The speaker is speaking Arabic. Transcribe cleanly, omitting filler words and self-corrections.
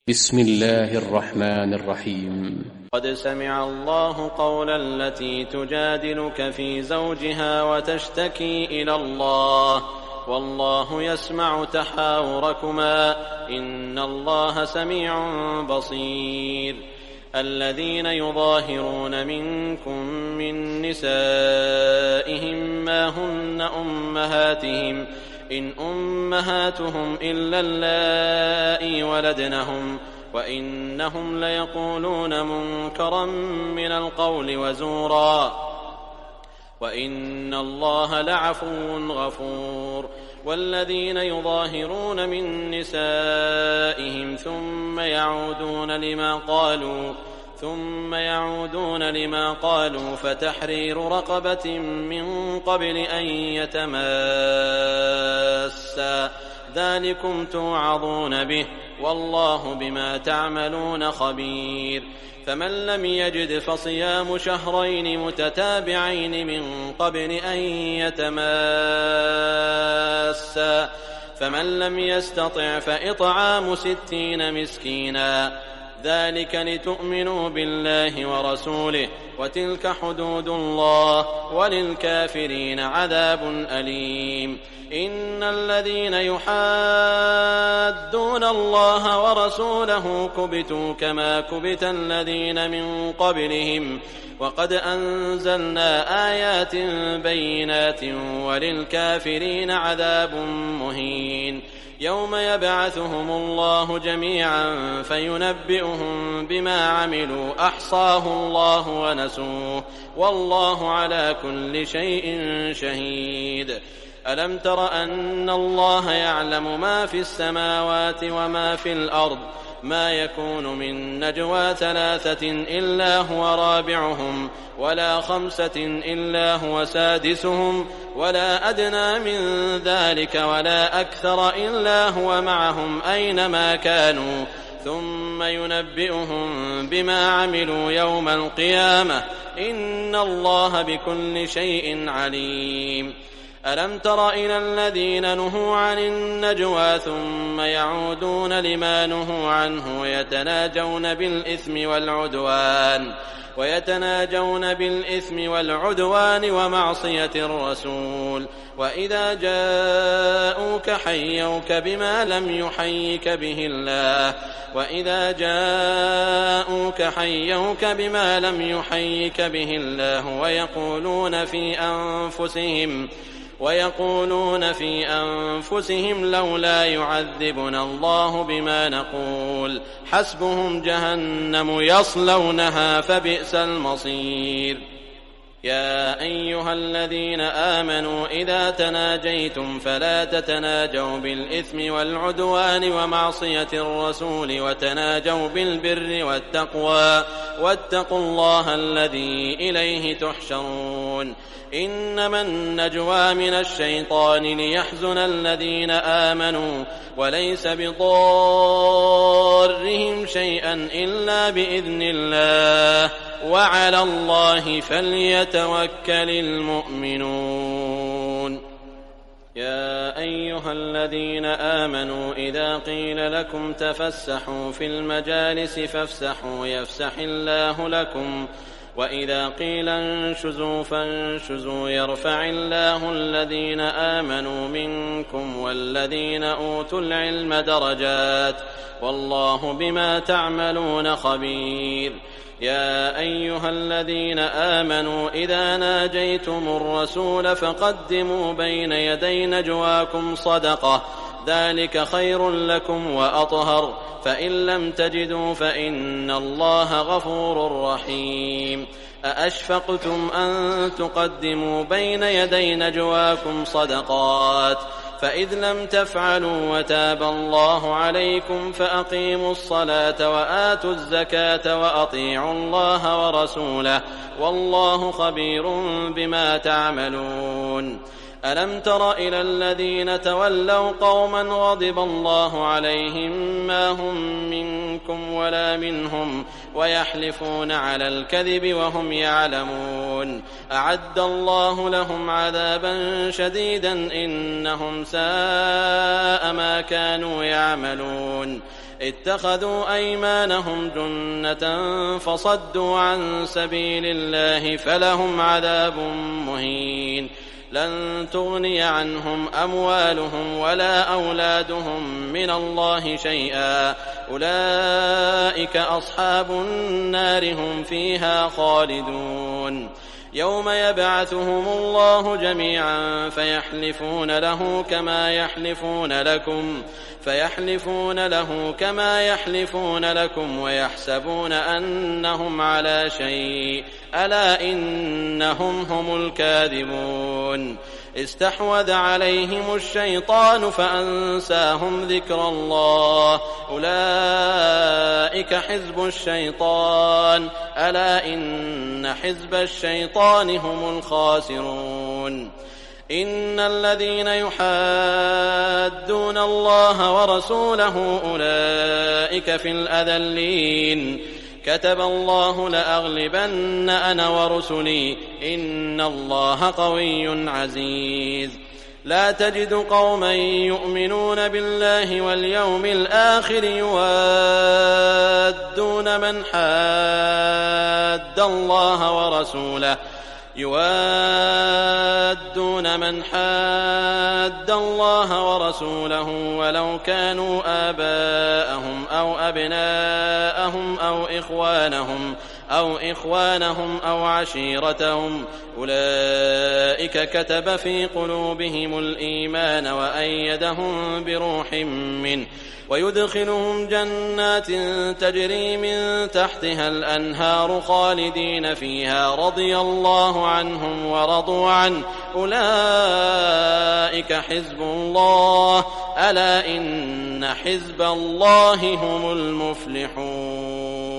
بسم الله الرحمن الرحيم. قد سمع الله قول التي تجادلك في زوجها وتشتكي إلى الله والله يسمع تحاوركما إن الله سميع بصير. الذين يظاهرون منكم من نسائهم ما هن أمهاتهم إن أمهاتهم إلا اللائي ولدنهم وإنهم ليقولون منكرا من القول وزورا وإن الله لعفو غفور. والذين يظاهرون من نسائهم ثم يعودون لما قالوا فتحرير رقبة من قبل أن يتماسا ذلكم توعظون به والله بما تعملون خبير. فمن لم يجد فصيام شهرين متتابعين من قبل أن يتماسا فمن لم يستطع فإطعام 60 مسكينا ذلك لتؤمنوا بالله ورسوله وتلك حدود الله وللكافرين عذاب أليم. إن الذين يحادون الله ورسوله كبتوا كما كبت الذين من قبلهم وقد أنزلنا آيات بينات وللكافرين عذاب مهين. يوم يبعثهم الله جميعا فينبئهم بما عملوا أحصاه الله ونسوه والله على كل شيء شهيد. ألم تر أن الله يعلم ما في السماوات وما في الأرض ما يكون من نجوى 3 إلا هو رابعهم ولا 5 إلا هو سادسهم ولا أدنى من ذلك ولا أكثر إلا هو معهم أينما كانوا ثم ينبئهم بما عملوا يوم القيامة إن الله بكل شيء عليم. ألم تر إلى الذين نهوا عن النجوى ثم يعودون لما نهوا عنه ويتناجون بالإثم والعدوان ومعصية الرسول وإذا جاءوك حيوك بما لم يحيك به الله ويقولون في أنفسهم لولا يعذبنا الله بما نقول حسبهم جهنم يصلونها فبئس المصير. يا أيها الذين آمنوا إذا تناجيتم فلا تتناجوا بالإثم والعدوان ومعصية الرسول وتناجوا بالبر والتقوى واتقوا الله الذي إليه تحشرون. إنما النجوى من الشيطان ليحزن الذين آمنوا وليس بضارهم شيئا إلا بإذن الله وعلى الله فليتوكل المؤمنون. يا أيها الذين آمنوا إذا قيل لكم تفسحوا في المجالس فافسحوا يفسح الله لكم وإذا قيل انشزوا فانشزوا يرفع الله الذين آمنوا منكم والذين أوتوا العلم درجات والله بما تعملون خبير. يا أيها الذين آمنوا إذا ناجيتم الرسول فقدموا بين يدي نجواكم صدقة ذلك خير لكم وأطهر فإن لم تجدوا فإن الله غفور رحيم. أأشفقتم أن تقدموا بين يدي نجواكم صدقات فإذ لم تفعلوا وتاب الله عليكم فأقيموا الصلاة وآتوا الزكاة وأطيعوا الله ورسوله والله خبير بما تعملون. ألم تر إلى الذين تولوا قوما غضب الله عليهم ما هم منكم ولا منهم ويحلفون على الكذب وهم يعلمون أعد الله لهم عذابا شديدا إنهم ساء ما كانوا يعملون. اتخذوا أيمانهم جنة فصدوا عن سبيل الله فلهم عذاب مهين لن تغني عنهم أموالهم ولا أولادهم من الله شيئا أولئك أصحاب النار هم فيها خالدون يوم يبعثهم الله جميعا فيحلفون له كما يحلفون لكم ويحسبون أنهم على شيء ألا إنهم هم الكاذبون استحوذ عليهم الشيطان فأنساهم ذكر الله أولئك حزب الشيطان ألا إن حزب الشيطان هم الخاسرون إن الذين يحادون الله ورسوله أولئك في الأذلين كتب الله لأغلبن أنا ورسلي إن الله قوي عزيز لا تجد قوما يؤمنون بالله واليوم الآخر يوادون من حاد الله ورسوله ولو كانوا آباءهم أو أبناءهم أو إخوانهم أو عشيرتهم أولئك كتب في قلوبهم الإيمان وأيدهم بروح منه ويدخلهم جنات تجري من تحتها الأنهار خالدين فيها رضي الله عنهم ورضوا عنه أولئك حزب الله ألا إن حزب الله هم المفلحون